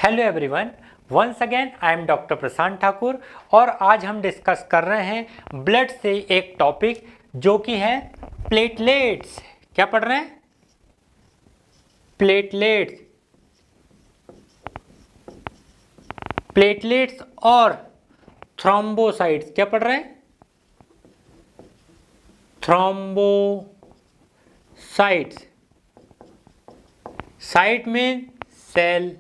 Hello everyone, once again I am doctor Prashant Thakur और आज हम डिस्कस कर रहे हैं ब्लड से एक टॉपिक जो कि है प्लेटलेट्स। क्या पढ़ रहे हैं? प्लेटलेट्स। प्लेटलेट्स और थ्रोम्बोसाइट्स। क्या पढ़ रहे हैं? Thrombocytes. Cyte mean cell,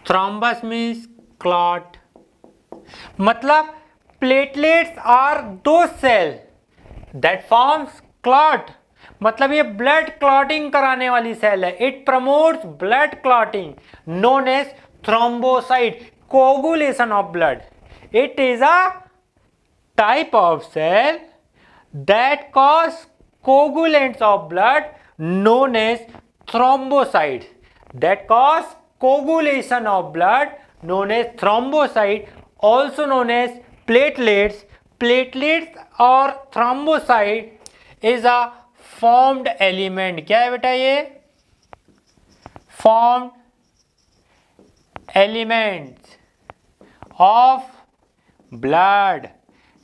thrombus means clot. मतलब प्लेटलेट्स आर दो सेल दैट फॉर्म्स क्लॉट। मतलब ये ब्लड क्लॉटिंग कराने वाली सेल है। It promotes blood clotting known as thrombocyte, coagulation of blood. It is a type of cell that cause coagulants of blood known as thrombocytes, that cause coagulation of blood known as thrombocyte, also known as platelets. Platelets or thrombocyte is a formed element. क्या है बेटा? ये formed elements of blood।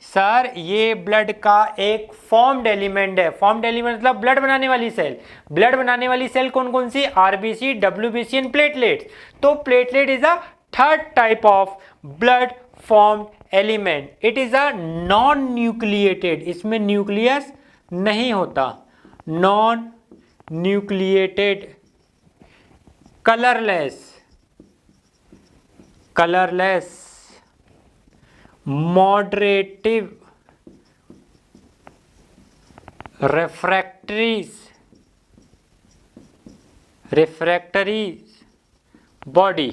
Sir ये blood का एक formed element है। Formed element मतलब blood बनाने वाली सेल। ब्लड बनाने वाली सेल कौन कौन सी? RBC, WBC and platelets. तो platelet is a third type of blood formed element. It is a non nucleated, इसमें न्यूक्लियस नहीं होता। Non nucleated, colourless, moderative, refractories body.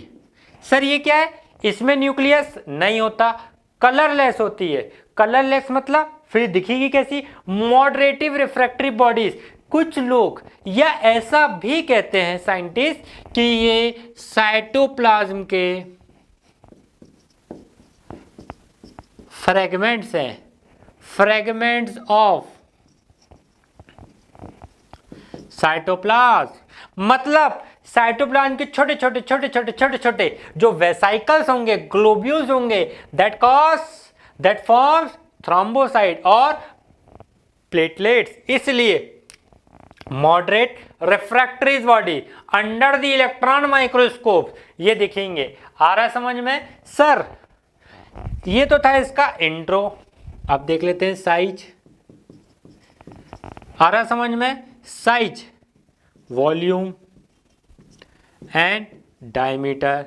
Sir ये क्या है? इसमें न्यूक्लियस नहीं होता, कलरलेस होती है। कलरलेस मतलब फिर दिखेगी कैसी? मॉडरेटिव रिफ्रैक्टरी बॉडीज। कुछ लोग या ऐसा भी कहते हैं साइंटिस्ट कि ये साइटोप्लाज्म के फ्रैगमेंट्स हैं, फ्रैगमेंट्स ऑफ साइटोप्लाज्म। मतलब साइटोप्लाज्म के छोटे छोटे छोटे छोटे छोटे छोटे जो वेसाइकल्स होंगे, ग्लोब्यूल्स होंगे, दैट फॉर्म्स थ्रोम्बोसाइट और प्लेटलेट्स। इसलिए moderate refractories body under the electron microscope ये दिखेंगे। आ रहा है समझ में? सर ये तो था इसका इंट्रो। अब देख लेते हैं साइज। आ रहा समझ में? Size, volume and diameter.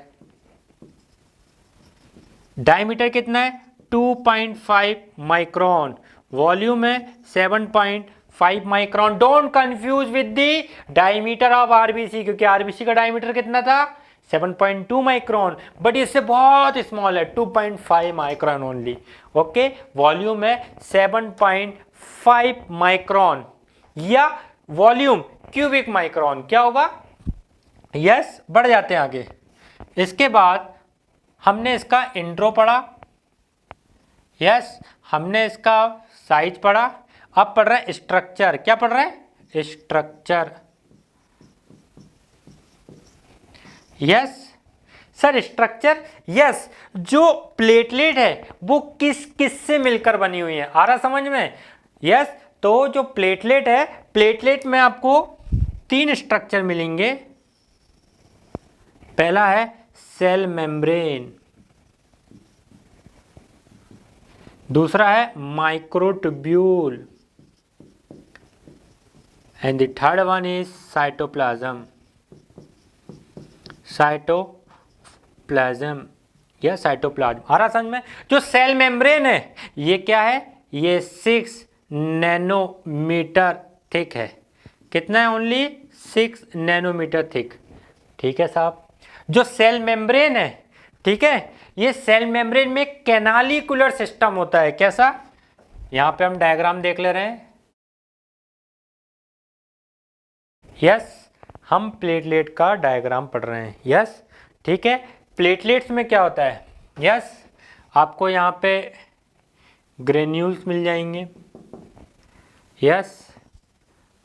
Diameter कितना है? 2.5 माइक्रोन। वॉल्यूम है 7.5 micron. Don't confuse with the diameter of RBC, क्योंकि आरबीसी का डायमीटर कितना था? 7.2 माइक्रोन, बट इससे बहुत स्मॉल है, 2.5 माइक्रोन ओनली। ओके, वॉल्यूम है 7.5 माइक्रोन या वॉल्यूम क्यूबिक माइक्रोन। क्या होगा? यस, बढ़ जाते हैं आगे। इसके बाद हमने इसका इंट्रो पढ़ा, यस, हमने इसका साइज पढ़ा। अब पढ़ रहे हैं स्ट्रक्चर। क्या पढ़ रहे हैं? Structure. Yes sir, structure. Yes, जो प्लेटलेट है वो किस किस से मिलकर बनी हुई है? आ रहा समझ में? यस, तो जो प्लेटलेट है, प्लेटलेट में आपको 3 स्ट्रक्चर मिलेंगे। पहला है सेल मेम्ब्रेन, दूसरा है microtubule and the third one is cytoplasm. Cytoplasm या साइटोप्लाज्म। आ रहा समझ में? जो सेल मेम्ब्रेन है ये क्या है? ये 6 नैनोमीटर थिक है। कितना है? Only 6 nanometre thick. ठीक है साहब। जो सेल मेम्ब्रेन है, ठीक है, ये सेल मेम्ब्रेन में कैनालिकुलर सिस्टम होता है। कैसा? यहां पे हम डायग्राम देख ले रहे हैं। यस, हम प्लेटलेट का डायग्राम पढ़ रहे हैं। यस, ठीक है। प्लेटलेट्स में क्या होता है? यस, आपको यहाँ पे ग्रेन्यूल्स मिल जाएंगे। यस,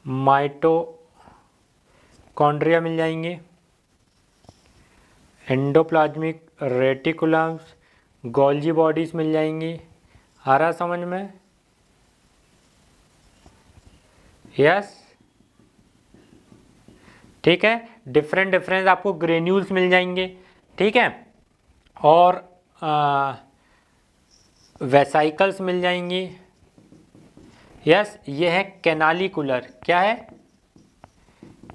माइटोकॉन्ड्रिया मिल जाएंगे एंडोप्लाज्मिक रेटिकुलम्स, गोल्जी बॉडीज मिल जाएंगी। आ रहा समझ में? यस, ठीक है। डिफरेंट आपको ग्रेन्यूल्स मिल जाएंगे, ठीक है, और वेसाइकल्स मिल जाएंगी। यस, ये है कैनालिकुलर, क्या है?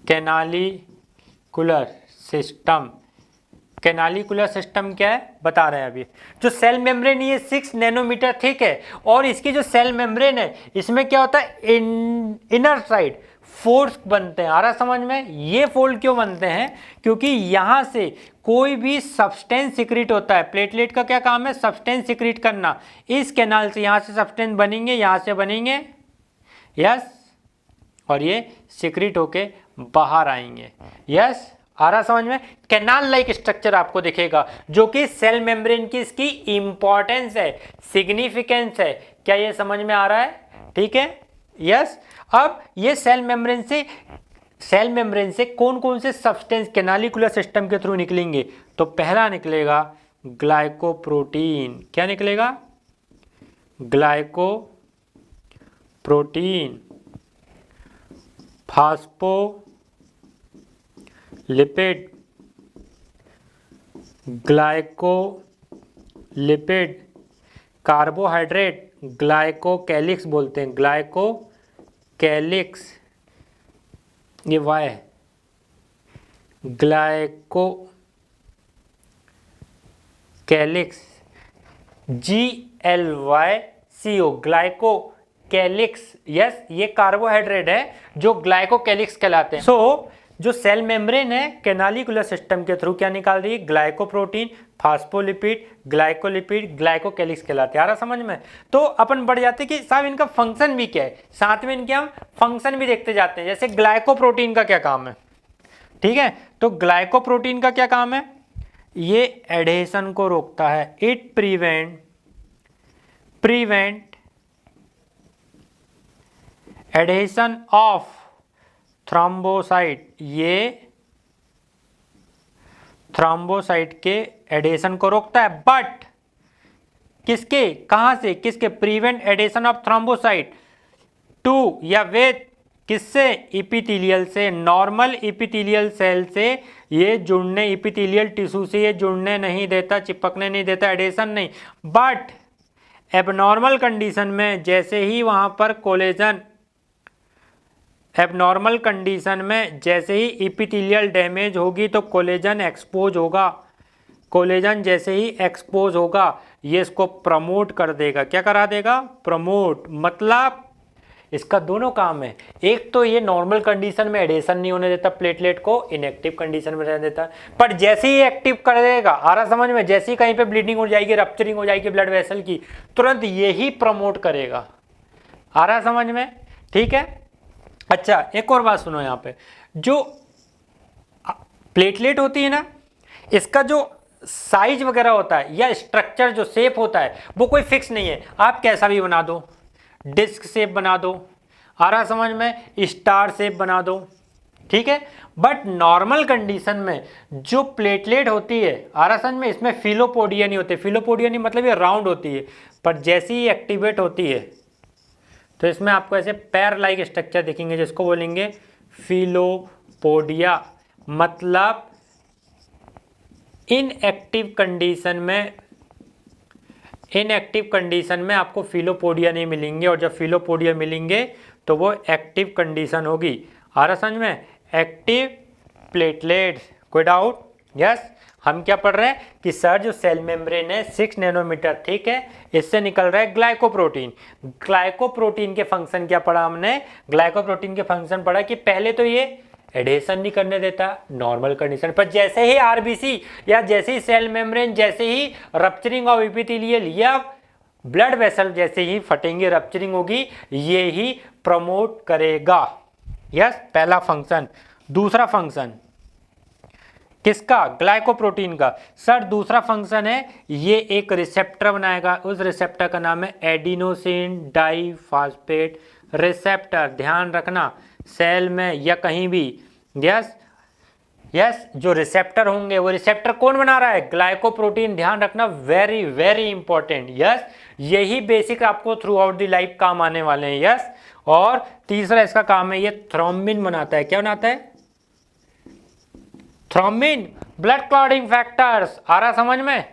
Canalicular system. कैनालिकुलर सिस्टम क्या है बता रहे हैं अभी। जो सेल मेम्ब्रेन ये 6 नैनोमीटर थिक है, और इसकी जो सेल मेम्ब्रेन है इसमें क्या होता है, इनर साइड फोल्ड्स बनते हैं। आ रहा समझ में? ये फोल्ड क्यों बनते हैं? क्योंकि यहां से कोई भी सब्सटेंस सिक्रीट होता है। प्लेटलेट का क्या काम है? सब्सटेंस सिक्रीट करना। इस कैनाल से यहां से सब्सटेंस बनेंगे, यहां से बनेंगे, यस, और ये सिक्रीट होके बाहर आएंगे। यस, आ रहा समझ में? कैनाल लाइक स्ट्रक्चर आपको दिखेगा, जो कि सेल मेम्ब्रेन की इसकी इंपॉर्टेंस है, सिग्निफिकेंस है। क्या ये समझ में आ रहा है? ठीक है, यस। अब ये सेल मेम्ब्रेन से कौन कौन से सब्सटेंस कैनालिकुलर सिस्टम के थ्रू निकलेंगे? तो पहला निकलेगा ग्लाइकोप्रोटीन। क्या निकलेगा? Glycoprotein, phospholipid, glycolipid, carbohydrate, glycocalyx बोलते हैं, ग्लाइकोकैलिक्स, ये वाई है, ग्लाइकोकैलिक्स, GLYCO, ग्लाइकोकैलिक्स। यस, ये कार्बोहाइड्रेट है जो ग्लाइकोकैलिक्स कहलाते हैं। सो जो सेल मेम्ब्रेन है कैनालिकुलर सिस्टम के थ्रू क्या निकाल रही है? ग्लाइकोप्रोटीन, फास्फोलिपिड, ग्लाइकोलिपिड, ग्लाइकोकैलिक्स कहलाते हैं। आ रहा समझ में? तो अपन बढ़ जाते कि साहब इनका फंक्शन भी क्या है, साथ में इनके हम फंक्शन भी देखते जाते हैं। जैसे ग्लाइकोप्रोटीन का क्या काम है, ठीक है? तो ग्लाइकोप्रोटीन का क्या काम है? ये एडेशन को रोकता है। It prevent adhesion of thrombocyte, ये थ्रोम्बोसाइट के एडेशन को रोकता है। बट किसके, कहां से, किसके? Prevent adhesion of thrombocyte to या विद, किससे? इपिथेलियल से, नॉर्मल इपिथेलियल सेल से ये जुड़ने, इपिथेलियल टिश्यू से ये जुड़ने नहीं देता, चिपकने नहीं देता, एडेशन नहीं। बट एबनॉर्मल कंडीशन में जैसे ही वहां पर कोलेजन, एबनॉर्मल कंडीशन में जैसे ही इपिथेलियल डैमेज होगी तो कोलेजन एक्सपोज होगा। कोलेजन जैसे ही एक्सपोज होगा ये इसको प्रमोट कर देगा। क्या करा देगा? प्रमोट। मतलब इसका दोनों काम है। एक तो ये नॉर्मल कंडीशन में एडेशन नहीं होने देता, प्लेटलेट को इनएक्टिव कंडीशन में रहने देता, पर जैसे ही एक्टिव कर देगा, आ रहा समझ में? जैसे ही कहीं पे ब्लीडिंग हो जाएगी, रप्चरिंग हो जाएगी ब्लड वेसल की, तुरंत यही प्रमोट करेगा। आ रहा समझ में? ठीक है। अच्छा, एक और बात सुनो, यहाँ पे जो प्लेटलेट होती है ना, इसका जो साइज वगैरह होता है या स्ट्रक्चर जो शेप होता है वो कोई फिक्स नहीं है। आप कैसा भी बना दो, डिस्क शेप बना दो, आ रहा समझ में? स्टार शेप बना दो, ठीक है। बट नॉर्मल कंडीशन में जो प्लेटलेट होती है, आ रहा समझ में, इसमें फिलोपोडिया नहीं होते। फिलोपोडिया नहीं मतलब ये राउंड होती है, पर जैसे ही एक्टिवेट होती है तो इसमें आपको ऐसे पैर लाइक स्ट्रक्चर दिखेंगे, जिसको बोलेंगे फिलोपोडिया। मतलब इनएक्टिव कंडीशन में आपको फिलोपोडिया नहीं मिलेंगे, और जब फिलोपोडिया मिलेंगे तो वो एक्टिव कंडीशन होगी। आ रहा समझ में? Active platelets. कोई डाउट? यस। हम क्या पढ़ रहे हैं कि सर जो सेल मेम्ब्रेन है 6 नैनोमीटर ठीक है, इससे निकल रहा है ग्लाइकोप्रोटीन। ग्लाइकोप्रोटीन के फंक्शन क्या पढ़ा हमने? ग्लाइकोप्रोटीन के फंक्शन पढ़ा कि पहले तो ये एडेशन नहीं करने देता नॉर्मल कंडीशन पर, जैसे ही आरबीसी या जैसे ही सेल मेम्ब्रेन, जैसे ही रप्चरिंग ऑफ एपिथेलियल या ब्लड वेसल जैसे ही फटेंगे, रप्चरिंग होगी, ये ही प्रमोट करेगा। यस, पहला फंक्शन। दूसरा फंक्शन किसका? ग्लाइकोप्रोटीन का। सर दूसरा फंक्शन है ये एक रिसेप्टर बनाएगा, उस रिसेप्टर का नाम है एडिनोसिन डाइफॉस्फेट रिसेप्टर। ध्यान रखना, सेल में या कहीं भी, यस, यस जो रिसेप्टर होंगे वो रिसेप्टर कौन बना रहा है, ग्लाइकोप्रोटीन। ध्यान रखना, वेरी वेरी इंपॉर्टेंट। यस यही बेसिक आपको थ्रू आउट द लाइफ काम आने वाले हैं। यस और तीसरा इसका काम है, ये थ्रोम्बिन बनाता है। क्या बनाता है, थ्रोम्बिन, ब्लड क्लॉटिंग फैक्टर्स। आ रहा समझ में।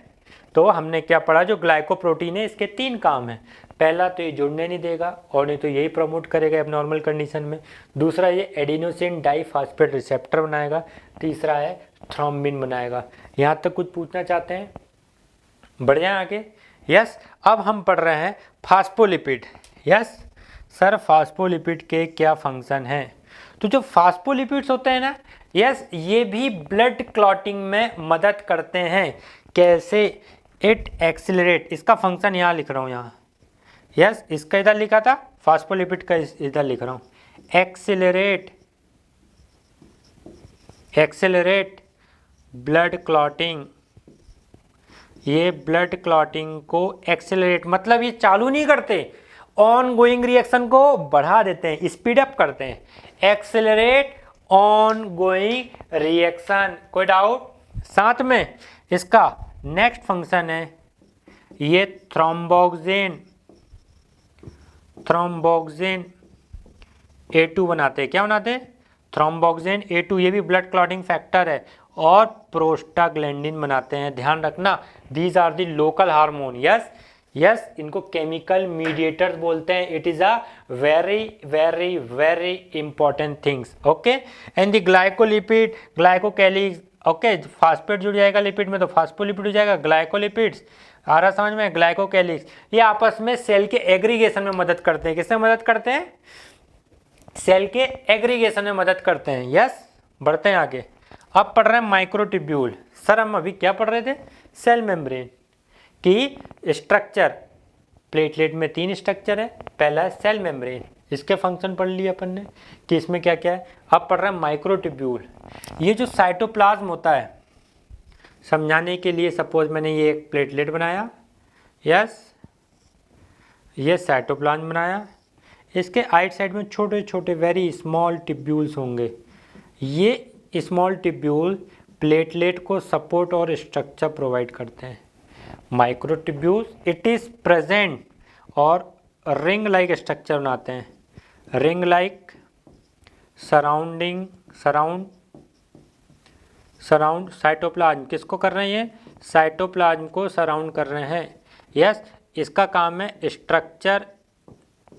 तो हमने क्या पढ़ा, जो ग्लाइकोप्रोटीन है इसके 3 काम हैं। पहला तो ये जुड़ने नहीं देगा और नहीं तो यही प्रमोट करेगा एबनॉर्मल कंडीशन में। दूसरा ये एडिनोसिन डाइफॉस्फेट रिसेप्टर बनाएगा। तीसरा है थ्रोम्बिन बनाएगा। यहाँ तक कुछ पूछना चाहते हैं, बढ़ जाए आगे। यस अब हम पढ़ रहे हैं फास्फोलिपिड। यस सर फास्फोलिपिड के क्या फंक्शन हैं। तो जो फास्फोलिपिड्स होते हैं ना, यस ये भी ब्लड क्लॉटिंग में मदद करते हैं। कैसे, इट एक्सिलरेट, इसका फंक्शन यहाँ लिख रहा हूँ यहाँ। यस इसका इधर लिखा था, फास्फोलिपिड का इधर लिख रहा हूँ। Accelerate blood clotting. ये ब्लड क्लॉटिंग को एक्सेलरेट मतलब ये चालू नहीं करते, ऑन गोइंग रिएक्शन को बढ़ा देते हैं, स्पीड अप करते हैं। एक्सेलरेट ऑन गोइंग रिएक्शन, कोई डाउट। साथ में इसका नेक्स्ट फंक्शन है, ये थ्रोम्बोक्सिन A2 बनाते हैं। क्या बनाते हैं, थ्रोम्बोक्सिन A2। ये भी ब्लड क्लॉटिंग फैक्टर है। और प्रोस्टाग्लैंडिन बनाते हैं। ध्यान रखना, these are the local hormone. Yes इनको केमिकल मीडिएटर्स बोलते हैं। It is a very very very important things. Okay and the glycolipid, glycocalyx. Okay phosphate जुड़ जाएगा लिपिड में तो फास्फोलिपिड हो जाएगा। ग्लाइकोलिपिड्स आ रहा समझ में, ग्लाइकोकैलिक्स। ये आपस में सेल के एग्रीगेशन में मदद करते हैं। किसमें मदद करते हैं, सेल के एग्रीगेशन में मदद करते हैं। यस बढ़ते हैं आगे। अब पढ़ रहे हैं माइक्रोट्यूब्यूल। सर हम अभी क्या पढ़ रहे थे, सेल मेम्ब्रेन की स्ट्रक्चर। प्लेटलेट में 3 स्ट्रक्चर है। पहला है सेल मेम्ब्रेन, इसके फंक्शन पढ़ लिए अपन ने कि इसमें क्या क्या है। अब पढ़ रहे हैं माइक्रोट्यूब्यूल। ये जो साइटोप्लाज्म होता है, समझाने के लिए सपोज मैंने ये एक प्लेटलेट बनाया। यस ये साइटोप्लाज्म बनाया, इसके आइट साइड में छोटे छोटे वेरी स्मॉल ट्यूब्यूल्स होंगे। ये स्मॉल ट्यूब्यूल प्लेटलेट को सपोर्ट और स्ट्रक्चर प्रोवाइड करते हैं। माइक्रोट्यूब्यूल्स इट इज प्रेजेंट और रिंग लाइक स्ट्रक्चर बनाते हैं। Ring like surround cytoplasm. किसको कर रहे हैं, ये साइटोप्लाज्म को सराउंड कर रहे हैं। यस इसका काम है स्ट्रक्चर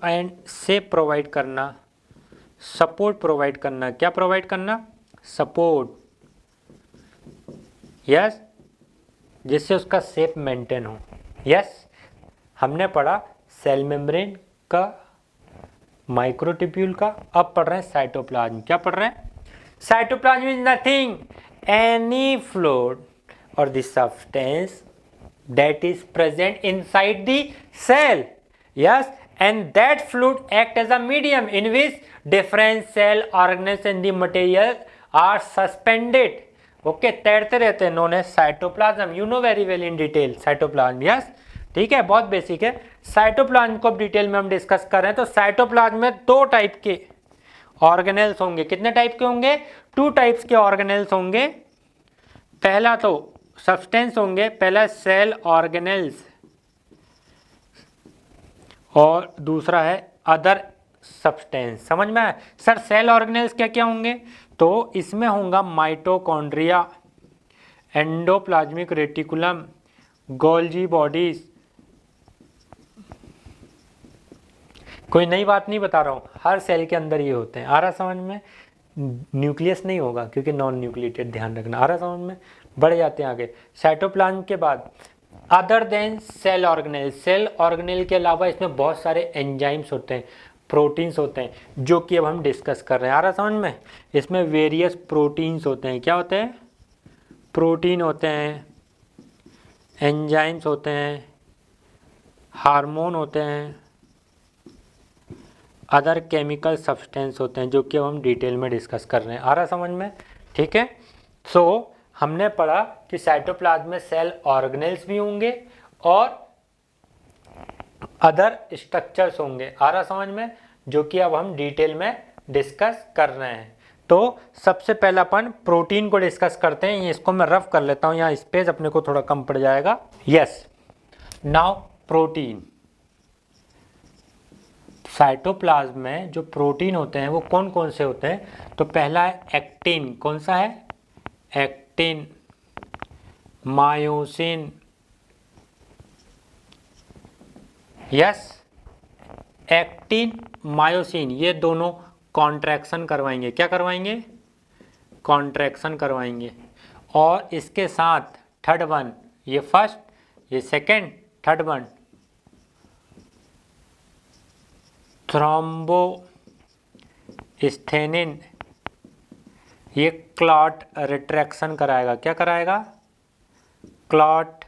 एंड शेप प्रोवाइड करना, सपोर्ट प्रोवाइड करना। क्या प्रोवाइड करना, सपोर्ट। यस जिससे उसका शेप मेंटेन हो। यस हमने पढ़ा सेल मेम्ब्रेन का, माइक्रोट्यूब्यूल का। अब पढ़ रहे हैं साइटोप्लाज्म। क्या पढ़ रहे हैं, cytoplasm is nothing any fluid और the substance that is present inside the cell. Yes, and that fluid act as a medium in which different cell organelles and the material are suspended. Okay, तैरते रहते हैं, known as cytoplasm. You know very well in detail cytoplasm. Yes, ठीक है, बहुत basic है। Cytoplasm को अब detail में हम डिस्कस कर रहे हैं। तो साइटोप्लाज्म में 2 टाइप के ऑर्गेनेल्स होंगे। कितने टाइप के होंगे, 2 टाइप्स के ऑर्गेनेल्स होंगे। पहला तो सब्सटेंस होंगे, पहला सेल ऑर्गेनेल्स और दूसरा है अदर सब्सटेंस। समझ में आया। सर सेल ऑर्गेनेल्स क्या क्या होंगे, तो इसमें होगा mitochondria, endoplasmic reticulum, Golgi bodies. कोई नई बात नहीं बता रहा हूँ, हर सेल के अंदर ये होते हैं। आ रहा समझ में, न्यूक्लियस नहीं होगा क्योंकि नॉन न्यूक्लिएटेड, ध्यान रखना। आ रहा समझ में, बढ़ जाते हैं आगे। साइटोप्लाज्म के बाद other than cell organelle. Cell organelle के अलावा इसमें बहुत सारे एंजाइम्स होते हैं, प्रोटीन्स होते हैं, जो कि अब हम डिस्कस कर रहे हैं। आ रहा समझ में, इसमें वेरियस प्रोटीन्स होते हैं। क्या होते हैं, प्रोटीन होते हैं, एंजाइम्स होते हैं, हार्मोन होते हैं, अदर केमिकल सब्सटेंस होते हैं, जो कि अब हम डिटेल में डिस्कस कर रहे हैं। आ रहा समझ में, ठीक है। सो हमने पढ़ा कि साइटोप्लाज्म में सेल ऑर्गेनेल्स भी होंगे और अदर स्ट्रक्चर्स होंगे। आ रहा समझ में, जो कि अब हम डिटेल में डिस्कस कर रहे हैं। तो तो सबसे पहले अपन प्रोटीन को डिस्कस करते हैं। इसको मैं रफ कर लेता हूँ, यहाँ स्पेस अपने को थोड़ा कम पड़ जाएगा। Yes, now protein. साइटोप्लाज्म में जो प्रोटीन होते हैं वो कौन कौन से होते हैं? तो पहला है एक्टिन। कौन सा है? Actin, myosin. Yes, actin, myosin, ये दोनों कॉन्ट्रैक्शन करवाएंगे। क्या करवाएंगे? कॉन्ट्रैक्शन करवाएंगे। और इसके साथ थर्ड वन, ये फर्स्ट, ये सेकंड, थर्ड वन थ्रोम्बोस्थेनिन, ये क्लॉट रिट्रैक्शन कराएगा। क्या कराएगा? Clot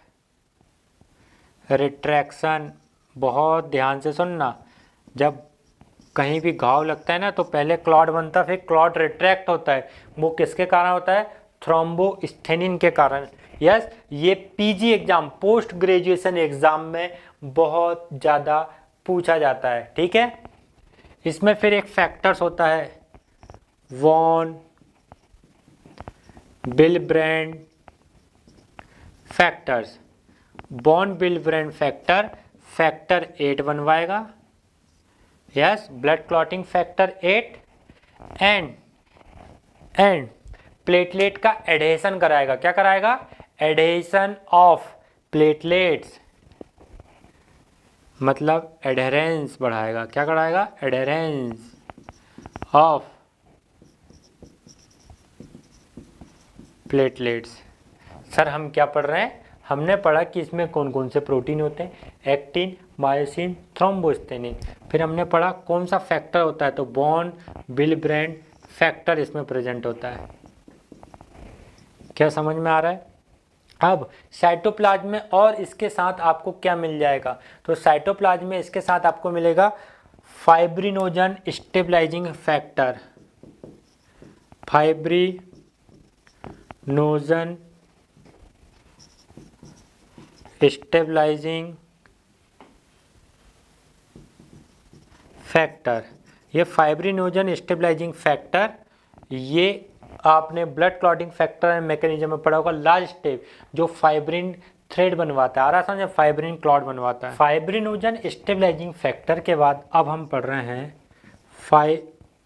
retraction. बहुत ध्यान से सुनना, जब कहीं भी घाव लगता है ना तो पहले क्लॉट बनता है, फिर क्लॉट रिट्रैक्ट होता है। वो किसके कारण होता है? थ्रोम्बोस्थेनिन के कारण। यस, ये PG exam, post graduation exam में बहुत ज़्यादा पूछा जाता है। ठीक है, इसमें फिर एक फैक्टर्स होता है, von Willebrand factors. Von Willebrand factor factor 8 बनवाएगा। Yes, blood clotting factor 8 and platelet का एडेशन कराएगा। क्या कराएगा? एडेशन ऑफ प्लेटलेट्स, मतलब एडहेरेंस बढ़ाएगा। क्या कराएगा? Adherence of platelets. सर हम क्या पढ़ रहे हैं? हमने पढ़ा कि इसमें कौन कौन से प्रोटीन होते हैं, एक्टिन, मायोसिन, थ्रोम्बोस्थेनिन। फिर हमने पढ़ा कौन सा फैक्टर होता है, तो वॉन विल्ब्रेंड फैक्टर इसमें प्रेजेंट होता है। क्या समझ में आ रहा है? अब साइटोप्लाज्म में और इसके साथ आपको क्या मिल जाएगा? तो साइटोप्लाज्म में इसके साथ आपको मिलेगा fibrinogen stabilising factor. Fibrinogen stabilising factor, ये फाइब्रिनोजन स्टेबलाइजिंग फैक्टर, ये आपने blood clotting factor and mechanism में पढ़ा होगा। लार्ज स्टेप जो फाइब्रिन थ्रेड बनवाता है, आ रहा समझे, फाइब्रिन क्लॉट बनवाता है। फाइब्रिनोजन स्टेबलाइजिंग फैक्टर के बाद अब हम पढ़ रहे हैं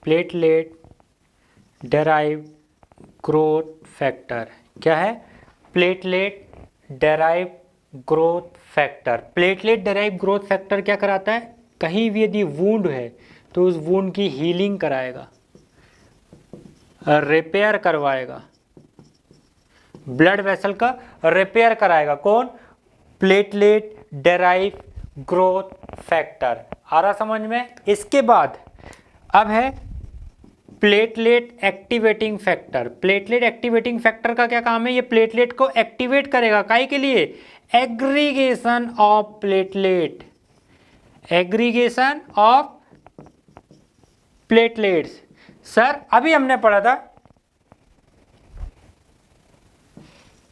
प्लेटलेट डेराइव्ड ग्रोथ फैक्टर। क्या है? Platelet derived growth factor. Platelet derived growth factor क्या कराता है? कहीं भी यदि वुंड है तो उस वुंड की हीलिंग कराएगा, रिपेयर करवाएगा, ब्लड वेसल का रिपेयर कराएगा। कौन? Platelet derived growth factor. आ रहा समझ में? इसके बाद अब है platelet activating factor. Platelet activating factor का क्या काम है? ये प्लेटलेट को एक्टिवेट करेगा। काहे के लिए? Aggregation of platelet, aggregation of platelets. Sir अभी हमने पढ़ा था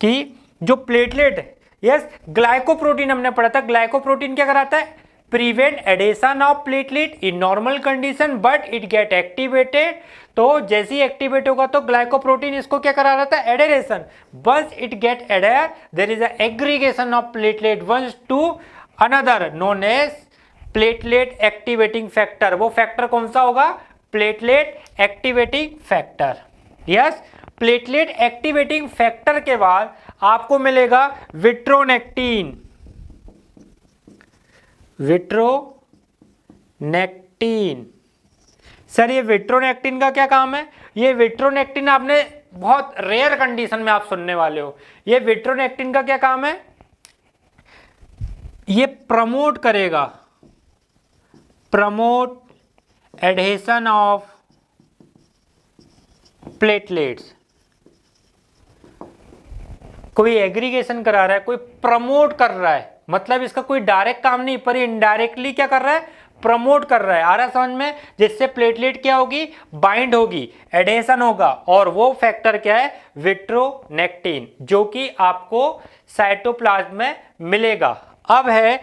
कि जो प्लेटलेट, यस, ग्लाइकोप्रोटीन हमने पढ़ा था। ग्लाइकोप्रोटीन क्या कराता है? Prevent adhesion of platelet in normal condition but it get activated. तो जैसे ही एक्टिवेट होगा तो ग्लाइकोप्रोटीन इसको क्या करा रहा था? Adhesion. Once it get adhere there is a aggregation of platelet ones to another known as platelet activating factor. वो फैक्टर कौन सा होगा? Platelet activating factor. Yes, platelet activating factor के बाद आपको मिलेगा विट्रोनेक्टिन। विट्रोनेक्टिन। सर ये विट्रोनेक्टिन का क्या काम है? ये विट्रोनेक्टिन आपने बहुत रेयर कंडीशन में आप सुनने वाले हो। ये विट्रोनेक्टिन का क्या काम है? ये प्रमोट करेगा, प्रमोट एडहेशन ऑफ प्लेटलेट्स। कोई एग्रीगेशन करा रहा है, कोई प्रमोट कर रहा है, मतलब इसका कोई डायरेक्ट काम नहीं पर इनडायरेक्टली क्या कर रहा है? प्रमोट कर रहा है। आ रहा समझ में? जिससे प्लेटलेट क्या होगी? बाइंड होगी, एडेशन होगा। और वो फैक्टर क्या है? विट्रोनेक्टिन, जो कि आपको साइटोप्लाज्म में मिलेगा। अब है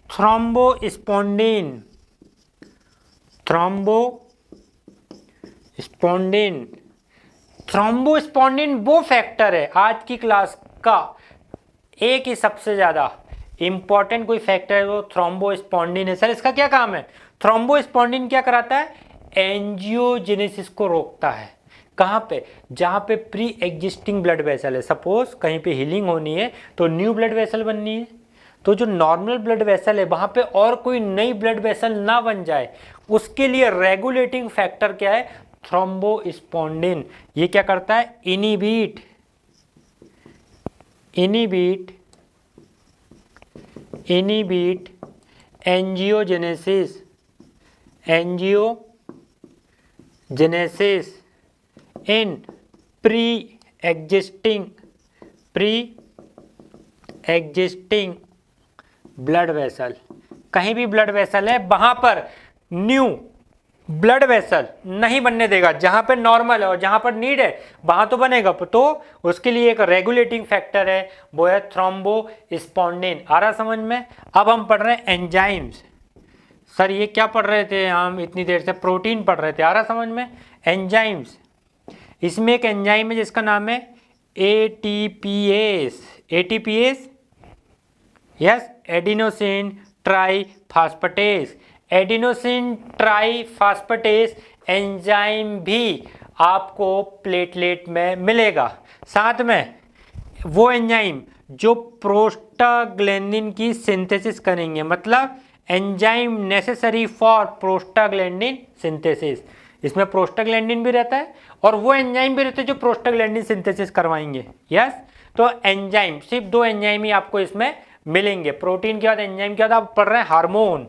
थ्रोम्बोस्पोंडिन। थ्रोम्बोस्पोंडिन थ्रोम्बोस्पोंडिन वो फैक्टर है आज की क्लास का एक ही सबसे ज़्यादा इंपॉर्टेंट कोई फैक्टर है वो थ्रोम्बोस्पोंडिन है। सर इसका क्या काम है? थ्रोम्बोस्पोंडिन क्या कराता है? एंजियोजेनेसिस को रोकता है। कहाँ पे? जहाँ पे प्री एग्जिस्टिंग ब्लड वेसल है। सपोज कहीं पे हीलिंग होनी है तो न्यू ब्लड वेसल बननी है, तो जो नॉर्मल ब्लड वेसल है वहाँ पे और कोई नई ब्लड वेसल ना बन जाए, उसके लिए रेगुलेटिंग फैक्टर क्या है? थ्रोम्बोस्पोंडिन। ये क्या करता है? इनिबिट एंजियोजेनेसिस इन प्री एग्जिस्टिंग ब्लड वेसल। कहीं भी ब्लड वेसल है वहां पर न्यू ब्लड वेसल नहीं बनने देगा। जहां पर नॉर्मल है और जहां पर नीड है वहां तो बनेगा, तो उसके लिए एक रेगुलेटिंग फैक्टर है, वो है थ्रोम्बोस्पोंडिन। आ रहा समझ में? अब हम पढ़ रहे हैं एंजाइम्स। सर ये क्या पढ़ रहे थे हम इतनी देर से? प्रोटीन पढ़ रहे थे। आ रहा समझ में? एंजाइम्स, इसमें एक एंजाइम है जिसका नाम है ATPase. Yes, adenosine triphosphatase. Adenosine triphosphatase enzyme भी आपको प्लेटलेट में मिलेगा। साथ में वो एंजाइम जो प्रोस्टाग्लैंडिन की सिंथेसिस करेंगे, मतलब enzyme necessary for prostaglandin synthesis. इसमें प्रोस्टाग्लैंडिन भी रहता है और वो एंजाइम भी रहते हैं जो प्रोस्टाग्लैंडिन सिंथेसिस करवाएंगे। यस, तो एंजाइम, सिर्फ दो एंजाइम ही आपको इसमें मिलेंगे। प्रोटीन के बाद एंजाइम के बाद आप पढ़ रहे हैं हार्मोन।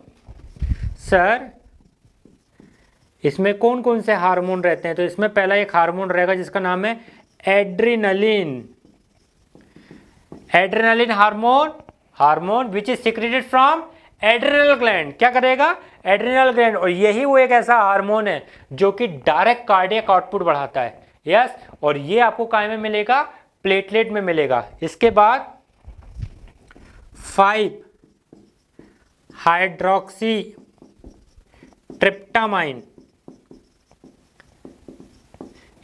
सर इसमें कौन कौन से हार्मोन रहते हैं? तो इसमें पहला एक हार्मोन रहेगा जिसका नाम है adrenaline hormone which is secreted from adrenal gland. क्या करेगा? Adrenal gland. और यही वो एक ऐसा हार्मोन है जो कि डायरेक्ट कार्डियक आउटपुट बढ़ाता है। यस, और ये आपको काय में मिलेगा? प्लेटलेट में मिलेगा। इसके बाद 5 हाइड्रोक्सी ट्रिप्टामाइन,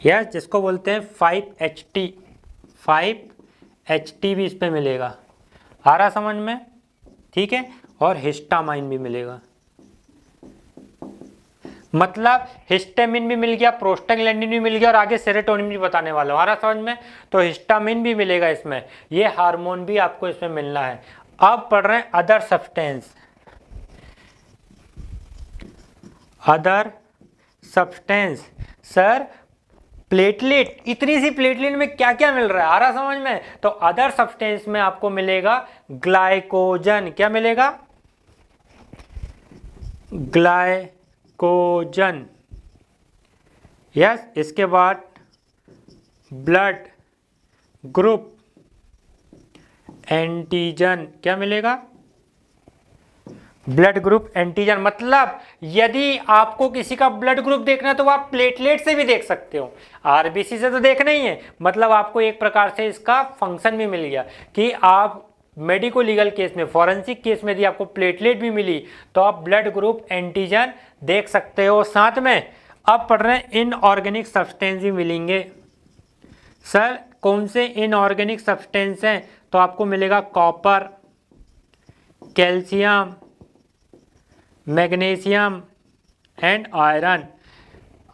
यस, जिसको बोलते हैं 5HT भी इस पे मिलेगा। आ रहा समझ में? ठीक है, और हिस्टामाइन भी मिलेगा। मतलब हिस्टामिन भी मिल गया, प्रोस्टाग्लैंडिन भी मिल गया और आगे सेरोटोनिन भी बताने वाला हूं। आ रहा समझ में? तो हिस्टामिन भी मिलेगा इसमें। ये हार्मोन भी आपको इसमें मिलना है। अब पढ़ रहे हैं अदर सब्सटेंस। सर प्लेटलेट, इतनी सी प्लेटलेट में क्या क्या मिल रहा है? आ रहा समझ में? तो अदर सब्सटेंस में आपको मिलेगा ग्लाइकोजन। क्या मिलेगा? ग्लाइकोजन। यस, इसके बाद ब्लड ग्रुप एंटीजन। क्या मिलेगा? Blood group antigen. मतलब यदि आपको किसी का ब्लड ग्रुप देखना है तो आप प्लेटलेट से भी देख सकते हो, आरबीसी से तो देखना ही है। मतलब आपको एक प्रकार से इसका फंक्शन भी मिल गया कि आप मेडिको लीगल केस में, फॉरेंसिक केस में यदि आपको प्लेटलेट भी मिली तो आप ब्लड ग्रुप एंटीजन देख सकते हो। साथ में अब पढ़ रहे हैं इनऑर्गेनिक सब्सटेंस भी मिलेंगे। सर कौन से इनऑर्गेनिक सब्सटेंस हैं? तो आपको मिलेगा copper, calcium, magnesium and iron.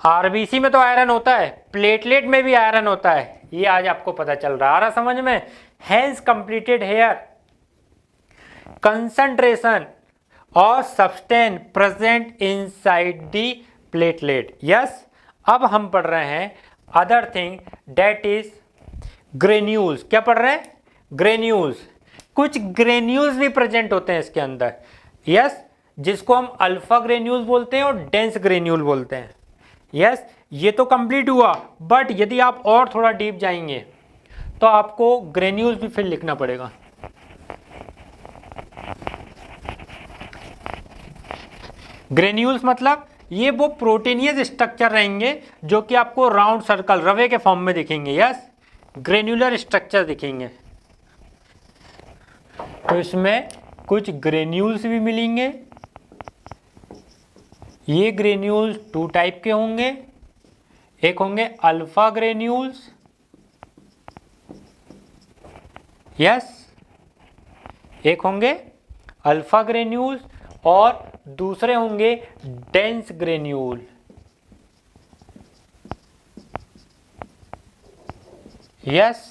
RBC में तो आयरन होता है, प्लेटलेट में भी आयरन होता है, ये आज आपको पता चल रहा है। आ रहा समझ में? हैंस कंप्लीटेड हेयर कंसंट्रेशन और substance present inside the platelet. Yes, अब हम पढ़ रहे हैं other thing that is granules. क्या पढ़ रहे हैं? ग्रेन्यूल्स। कुछ ग्रेन्यूल्स भी प्रेजेंट होते हैं इसके अंदर। यस, जिसको हम अल्फा ग्रेन्यूल्स बोलते हैं और डेंस ग्रेन्यूल बोलते हैं। यस, ये तो कंप्लीट हुआ, बट यदि आप और थोड़ा डीप जाएंगे तो आपको ग्रेन्यूल्स भी फिर लिखना पड़ेगा। ग्रेन्यूल्स मतलब ये वो प्रोटीनियस स्ट्रक्चर रहेंगे जो कि आपको राउंड सर्कल रवे के फॉर्म में दिखेंगे। यस, ग्रेन्युलर स्ट्रक्चर दिखेंगे। तो इसमें कुछ ग्रेन्यूल्स भी मिलेंगे। ये ग्रेन्यूल्स 2 टाइप के होंगे, एक होंगे अल्फा ग्रेन्यूल्स, यस, एक होंगे अल्फा ग्रेन्यूल्स और दूसरे होंगे dense granule. Yes,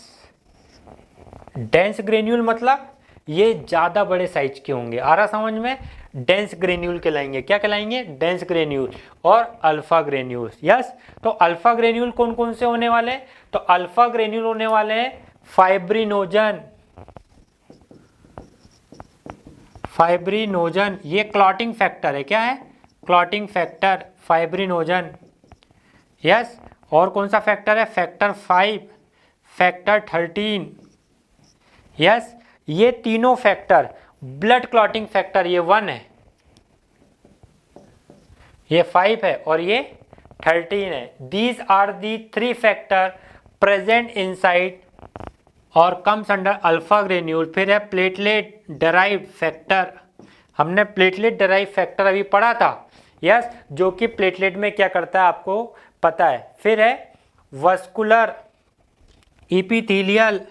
dense granule मतलब ये ज्यादा बड़े साइज के होंगे, आ रहा समझ में? डेंस ग्रेन्यूल कहलाएंगे। क्या कहलाएंगे? डेंस ग्रेन्यूल और अल्फा ग्रेन्यूल। यस, तो अल्फा ग्रेन्यूल कौन कौन से होने वाले हैं? तो अल्फा ग्रेन्यूल होने वाले हैं फाइब्रिनोजन, फाइब्रिनोजन ये क्लॉटिंग फैक्टर है। क्या है? Clotting factor, fibrinogen. यस, और कौन सा फैक्टर है? Factor 5, factor 13। यस, ये तीनों फैक्टर ब्लड क्लॉटिंग फैक्टर, ये 1 है, ये 5 है और ये 13 है। These are the 3 factor present inside और कम्स अंडर अल्फा ग्रेन्यूल। फिर है प्लेटलेट डेराइव्ड फैक्टर, हमने प्लेटलेट डेराइव्ड फैक्टर अभी पढ़ा था। यस, जो कि प्लेटलेट में क्या करता है आपको पता है। फिर है vascular epithelial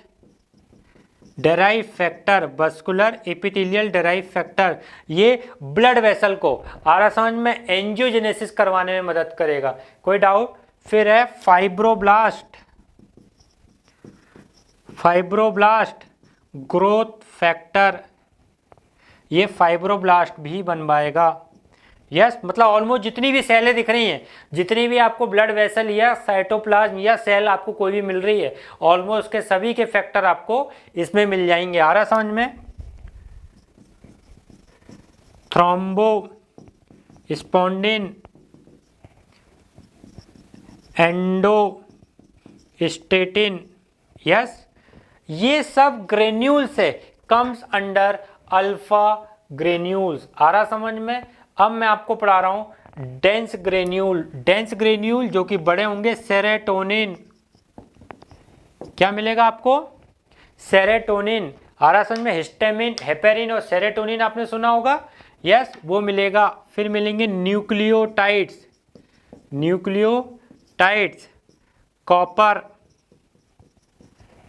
derive factor, vascular epithelial derive factor, ये ब्लड वेसल को आरा समझ में एंजियोजेनेसिस करवाने में मदद करेगा। कोई डाउट? फिर है फाइब्रोब्लास्ट, फाइब्रोब्लास्ट ग्रोथ फैक्टर, ये फाइब्रोब्लास्ट भी बनवाएगा। यस, मतलब ऑलमोस्ट जितनी भी सेलें दिख रही हैं, जितनी भी आपको ब्लड वेसल या साइटोप्लाज्म या सेल आपको कोई भी मिल रही है, ऑलमोस्ट के सभी के फैक्टर आपको इसमें मिल जाएंगे। आ रहा समझ में? थ्रोम्बोस्पोंडिन, एंडोस्टेटिन, यस, ये सब ग्रेन्यूल्स है, कम्स अंडर अल्फा ग्रेन्यूल्स। आ रहा समझ में? अब मैं आपको पढ़ा रहा हूं डेंस ग्रेन्यूल। डेंस ग्रेन्यूल जो कि बड़े होंगे, सेरोटोनिन, क्या मिलेगा आपको? सेरोटोनिन। आ रहा समझ में? हिस्टामिन, हेपेरिन और सेरोटोनिन आपने सुना होगा। यस, वो मिलेगा। फिर मिलेंगे न्यूक्लियोटाइड्स, न्यूक्लियोटाइड्स, कॉपर,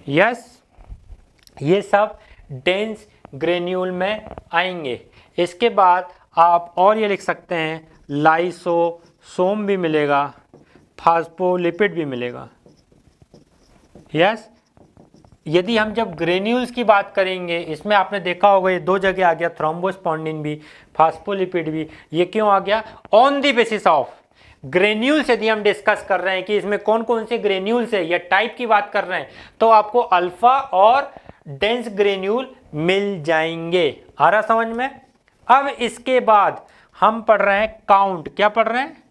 यस, ये सब डेंस ग्रेन्यूल में आएंगे। इसके बाद आप और ये लिख सकते हैं लाइसोसोम भी मिलेगा, फास्फोलिपिड भी मिलेगा। यस, यदि हम जब ग्रेन्यूल्स की बात करेंगे, इसमें आपने देखा होगा ये 2 जगह आ गया, थ्रोम्बोस्पोंडिन भी, फास्फोलिपिड भी। ये क्यों आ गया? On the basis of granules. यदि हम डिस्कस कर रहे हैं कि इसमें कौन कौन से ग्रेन्यूल्स है या टाइप की बात कर रहे हैं, तो आपको अल्फा और डेंस ग्रेन्यूल मिल जाएंगे। आ रहा समझ में? अब इसके बाद हम पढ़ रहे हैं काउंट। क्या पढ़ रहे हैं?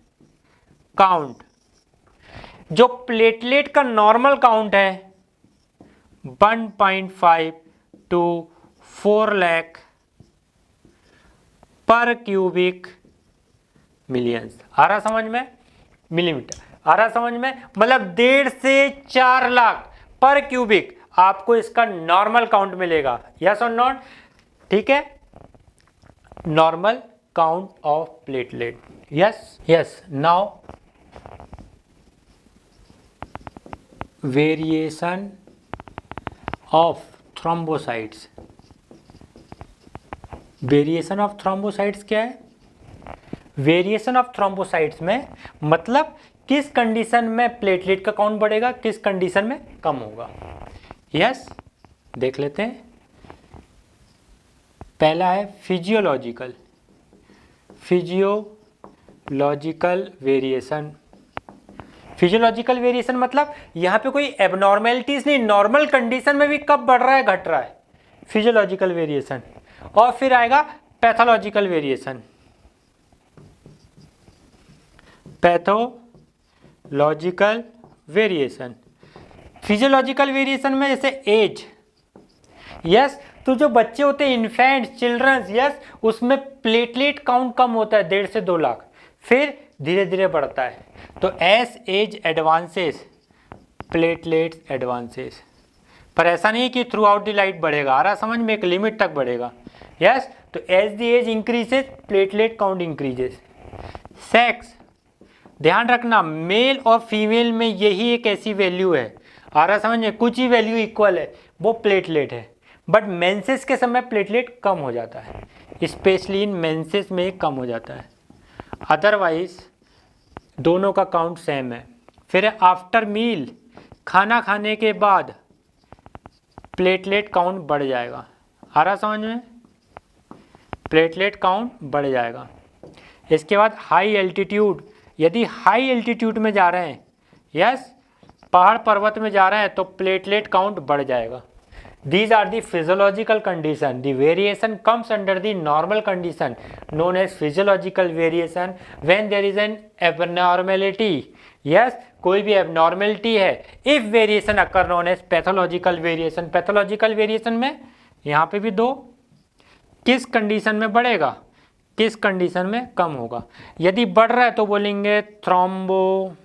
काउंट। जो प्लेटलेट का नॉर्मल काउंट है 1.5 to 4 लाख पर क्यूबिक मिलियंस। आ रहा समझ में? मिलीमीटर। आ रहा समझ में? मतलब 1.5 से 4 लाख पर क्यूबिक आपको इसका नॉर्मल काउंट मिलेगा। यस और नॉट? ठीक है, normal count of platelet. Yes, yes. Now variation of thrombocytes. Variation of thrombocytes क्या है? वेरिएशन ऑफ थ्रोम्बोसाइट्स में मतलब किस कंडीशन में प्लेटलेट का काउंट बढ़ेगा, किस कंडीशन में कम होगा। यस, देख लेते हैं। पहला है physiological, physiological variation. Physiological variation मतलब यहां पे कोई एबनॉर्मेलिटीज नहीं, नॉर्मल कंडीशन में भी कब बढ़ रहा है घट रहा है, फिजियोलॉजिकल वेरिएशन। और फिर आएगा pathological variation, pathological variation. Physiological variation में जैसे एज, यस, तो जो बच्चे होते हैं इन्फेंट चिल्ड्रंस, यस, उसमें प्लेटलेट काउंट कम होता है 1.5 से 2 लाख, फिर धीरे धीरे बढ़ता है। तो as age advances platelets advances, पर ऐसा नहीं कि थ्रू आउट द लाइफ बढ़ेगा। आ रहा समझ में? एक लिमिट तक बढ़ेगा। यस, तो as the age increases platelet count increases. Sex, ध्यान रखना मेल और फीमेल में यही एक ऐसी वैल्यू है, आ रहा समझ में, कुछ ही वैल्यू इक्वल है, वो प्लेटलेट है। बट मेंसेस के समय प्लेटलेट कम हो जाता है, स्पेशली इन मेंसेस में कम हो जाता है, अदरवाइज दोनों का काउंट सेम है। फिर आफ्टर मील, खाना खाने के बाद प्लेटलेट काउंट बढ़ जाएगा, आ रहा समझ में, प्लेटलेट काउंट बढ़ जाएगा। इसके बाद हाई एल्टीट्यूड, यदि हाई एल्टीट्यूड में जा रहे हैं, यस पहाड़ पर्वत में जा रहे हैं तो प्लेटलेट काउंट बढ़ जाएगा। These are the physiological condition. The variation comes under the normal condition known as physiological variation when there is an abnormality. Yes, कोई भी abnormality है, if variation occur known as pathological variation. Pathological variation में यहाँ पे भी दो, किस condition में बढ़ेगा, किस कंडीशन में कम होगा। यदि बढ़ रहा है तो बोलेंगे thrombocytosis,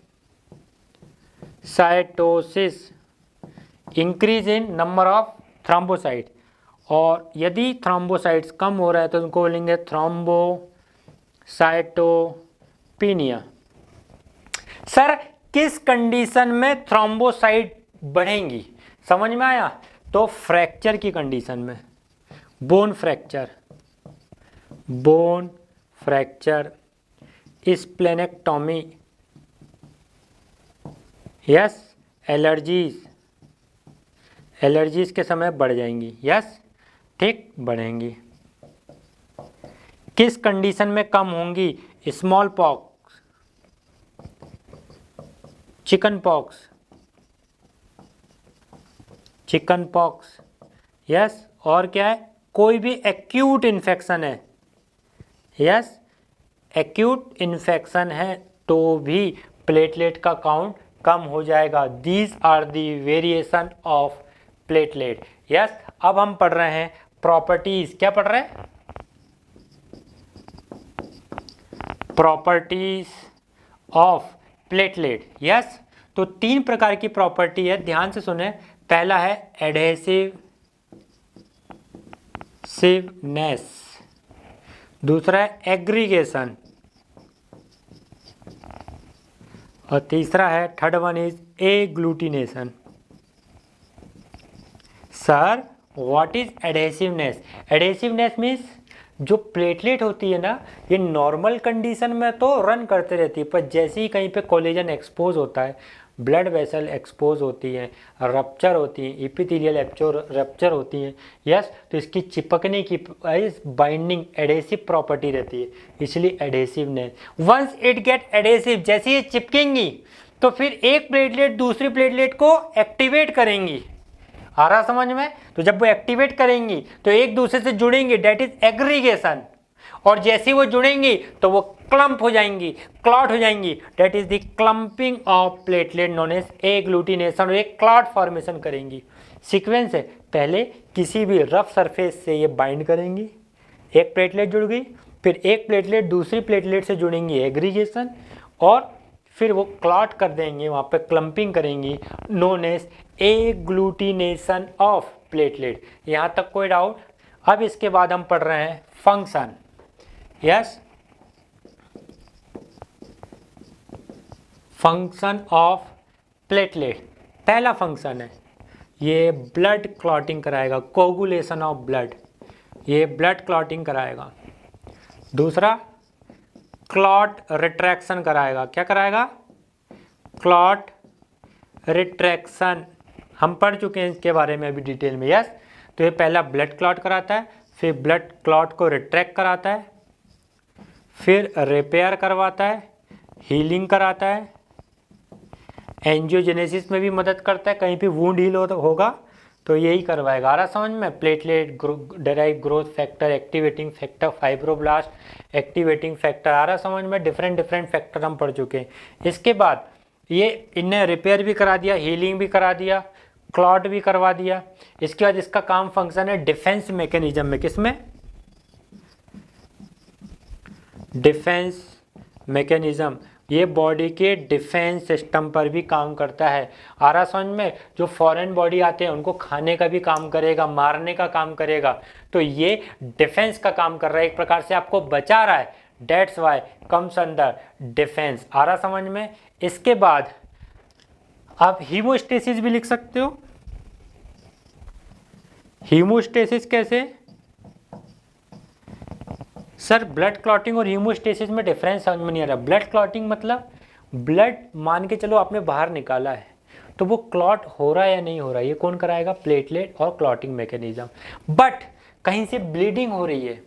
increase in number of thrombocyte, और यदि थ्रोम्बोसाइट्स कम हो रहा है तो उनको बोलेंगे थ्रोम्बोसाइटोपिनिया। सर किस कंडीशन में थ्रोम्बोसाइट बढ़ेंगी, समझ में आया, तो फ्रैक्चर की कंडीशन में, bone fracture, bone fracture, splenectomy, yes allergies, allergies के समय बढ़ जाएंगी, यस ठीक बढ़ेंगी। किस कंडीशन में कम होंगी, small pox, chicken pox, chicken pox, yes और क्या है, कोई भी एक्यूट इन्फेक्शन है, यस एक्यूट इन्फेक्शन है तो भी प्लेटलेट का काउंट कम हो जाएगा। These are the variation of platelet. Yes अब हम पढ़ रहे हैं प्रॉपर्टीज, क्या पढ़ रहे हैं, प्रॉपर्टीज ऑफ प्लेटलेट। यस तो 3 प्रकार की प्रॉपर्टी है, ध्यान से सुने। पहला है एडहेसिवनेस, दूसरा है एग्रीगेशन, और तीसरा है third one is agglutination. Sir what is adhesiveness? Adhesiveness means जो प्लेटलेट होती है ना, ये नॉर्मल कंडीशन में तो रन करते रहती है, पर जैसे ही कहीं पे कोलेजन एक्सपोज होता है, ब्लड वेसल एक्सपोज होती है, रप्चर होती है, एपिथेलियल रप्चर होती है, यस तो इसकी चिपकने की बाइंडिंग एडहेसिव प्रॉपर्टी रहती है, इसलिए एडहेसिवनेस। वंस इट गेट एडहेसिव, जैसे ये चिपकेंगी तो फिर एक प्लेटलेट दूसरी प्लेटलेट को एक्टिवेट करेंगी, आ रहा समझ में, तो जब वो एक्टिवेट करेंगी तो एक दूसरे से जुड़ेंगी, डेट इज एग्रीगेशन, और जैसे वो जुड़ेंगी तो वो क्लम्प हो जाएंगी, क्लॉट हो जाएंगी, that is the clumping of platelet known as agglutination, और एक क्लॉट फॉर्मेशन करेंगी। सीक्वेंस है, पहले किसी भी रफ सरफेस से ये बाइंड करेंगी, एक प्लेटलेट जुड़ गई, फिर एक प्लेटलेट दूसरी प्लेटलेट से जुड़ेंगी एग्रीगेशन, और फिर वो क्लॉट कर देंगे, वहाँ पे क्लम्पिंग करेंगी, known as agglutination of platelet. यहाँ तक कोई डाउट? अब इसके बाद हम पढ़ रहे हैं function. Yes function of platelet. पहला फंक्शन है ये ब्लड क्लॉटिंग कराएगा, कोगुलेशन ऑफ ब्लड, ये ब्लड क्लॉटिंग कराएगा। दूसरा क्लॉट रिट्रैक्शन कराएगा, क्या कराएगा, क्लॉट रिट्रैक्शन, हम पढ़ चुके हैं इसके बारे में अभी डिटेल में। यस तो ये पहला ब्लड क्लॉट कराता है, फिर ब्लड क्लॉट को रिट्रैक्ट कराता है, फिर रिपेयर करवाता है, हीलिंग कराता है, एंजियोजेनेसिस में भी मदद करता है, कहीं पे वुंड हील होगा तो यही करवाएगा। आ रहा समझ में, platelet derive growth factor, activating factor, fibroblast activating factor, आ रहा समझ में, डिफरेंट फैक्टर हम पढ़ चुके हैं। इसके बाद ये इनने रिपेयर भी करा दिया, हीलिंग भी करा दिया, क्लॉट भी करवा दिया। इसके बाद इसका काम फंक्शन है डिफेंस मैकेनिज्म में, किसमें, डिफेंस मैकेनिज्म, ये बॉडी के डिफेंस सिस्टम पर भी काम करता है। आ रहा समझ में, जो फॉरेन बॉडी आते हैं उनको खाने का भी काम करेगा, मारने का काम करेगा, तो ये डिफेंस का काम कर रहा है, एक प्रकार से आपको बचा रहा है, that's why comes under defence. आ रहा समझ में। इसके बाद आप हीमोस्टेसिस भी लिख सकते हो। हीमोस्टेसिस कैसे सर? ब्लड क्लॉटिंग और हीमोस्टेसिस में डिफरेंस समझ में नहीं आ रहा। ब्लड क्लॉटिंग मतलब ब्लड मान के चलो आपने बाहर निकाला है तो वो क्लॉट हो रहा है या नहीं हो रहा है, ये कौन कराएगा? प्लेटलेट और क्लॉटिंग मैकेनिज्म। बट कहीं से ब्लीडिंग हो रही है,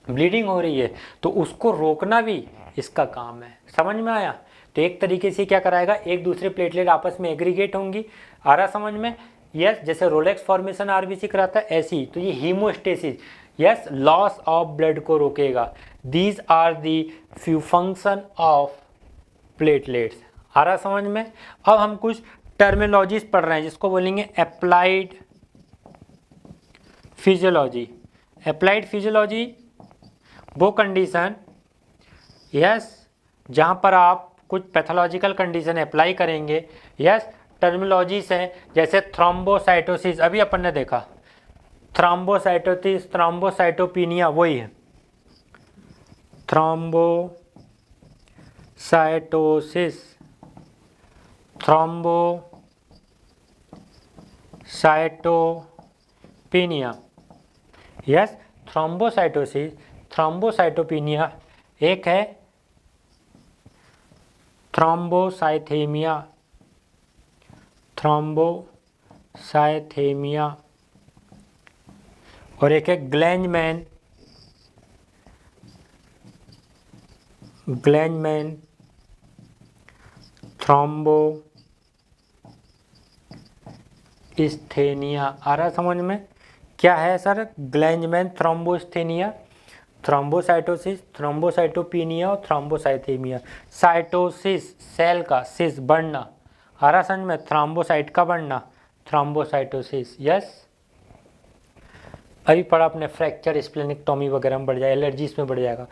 ब्लीडिंग हो रही है तो उसको रोकना भी इसका काम है। समझ में आया? तो एक तरीके से क्या कराएगा, एक दूसरे प्लेटलेट आपस में एग्रीगेट होंगी। आ रहा समझ में? यस, जैसे रोलेक्स फॉर्मेशन आरबीसी कराता है ऐसी, तो ये haemostasis yes loss of blood को रोकेगा। These are the few function of platelets. आ रहा समझ में? अब हम कुछ टर्मिनोलॉजीज पढ़ रहे हैं जिसको बोलेंगे अप्लाइड फिजियोलॉजी। अप्लाइड फिजियोलॉजी वो कंडीशन यस जहाँ पर आप कुछ पैथोलॉजिकल कंडीशन अप्लाई करेंगे। यस, टर्मिनोलॉजीज हैं जैसे थ्रोम्बोसाइटोसिस, अभी अपन ने देखा थ्रोम्बोसाइटोसिस, थ्रोम्बोसाइटोपिनिया, वही है thrombocytosis, thrombocytopenia. Yes, thrombocytosis, thrombocytopenia. एक है थ्रोम्बोसाइथेमिया, थ्रोम्बोसाइथेमिया, और एक है ग्लैंजमैन, ग्लैंजमैन थ्रोम्बोस्थेनिया। आ रहा समझ में? क्या है सर ग्लैंजमैन थ्रोम्बोस्थेनिया? थ्रोम्बोसाइटोसिस, थ्रोम्बोसाइटोपिनिया और थ्रोम्बोसाइथेमिया। साइटोसिस सेल का, सिस बढ़ना। आ रहा समझ में? थ्रोम्बोसाइट का बढ़ना, थ्रोम्बोसाइटोसिस। यस, अभी पढ़ा अपने फ्रैक्चर स्प्लेनिक्टोमी वगैरह में बढ़ जाएगा, एलर्जीज में बढ़ जाएगा।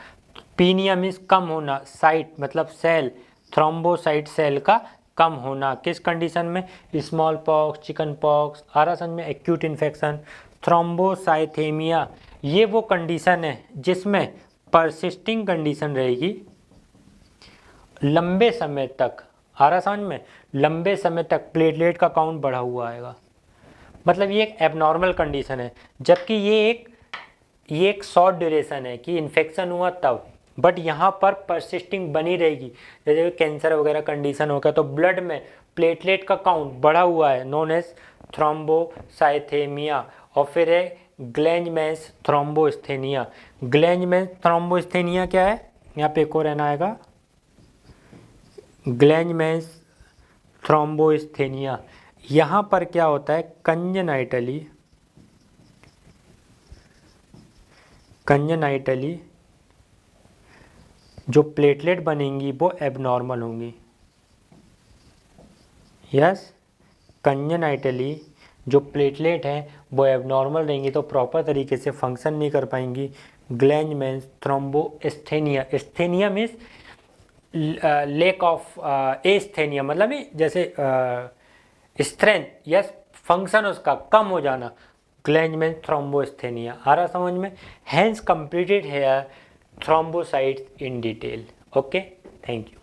पीनिया मीन्स कम होना, साइट मतलब सेल, थ्रोम्बोसाइट सेल का कम होना। किस कंडीशन में? Small pox, chicken pox. आ रहा समझ में? Acute infection. थ्रोम्बोसाइथेमिया ये वो कंडीशन है जिसमें परसिस्टिंग कंडीशन रहेगी लंबे समय तक। आ रहा समझ में? लंबे समय तक प्लेटलेट का काउंट बढ़ा हुआ आएगा, मतलब ये एक एबनॉर्मल कंडीशन है। जबकि ये एक शॉर्ट ड्यूरेशन है कि इन्फेक्शन हुआ तब, बट यहाँ पर परसिस्टिंग बनी रहेगी। जैसे कैंसर वगैरह कंडीशन हो गया तो ब्लड में प्लेटलेट का काउंट बढ़ा हुआ है, नोन एज थ्रोम्बोसाइथेमिया। और फिर है ग्लैंजमैन्स थ्रोम्बोस्थेनिया। ग्लैंजमैन्स थ्रोम्बोस्थेनिया क्या है? यहाँ पे एक और रहना आएगा ग्लैंजमैन्स थ्रोम्बोस्थेनिया। यहाँ पर क्या होता है, कंजेनाइटली जो प्लेटलेट बनेंगी वो एबनॉर्मल होंगी। यस, कंजेनाइटली जो प्लेटलेट हैं वो एबनॉर्मल रहेंगी तो प्रॉपर तरीके से फंक्शन नहीं कर पाएंगी। ग्लैंजमैन्स थ्रोम्बोस्थेनिया, स्थेनिया मीन्स लेक ऑफ एस्थेनिया, मतलब जैसे स्ट्रेंथ यस फंक्शन उसका कम हो जाना। ग्लैंजमैन थ्रोम्बोस्थेनिया। आ रहा समझ में? Hence completed here thrombocytes in detail. Okay, thank you.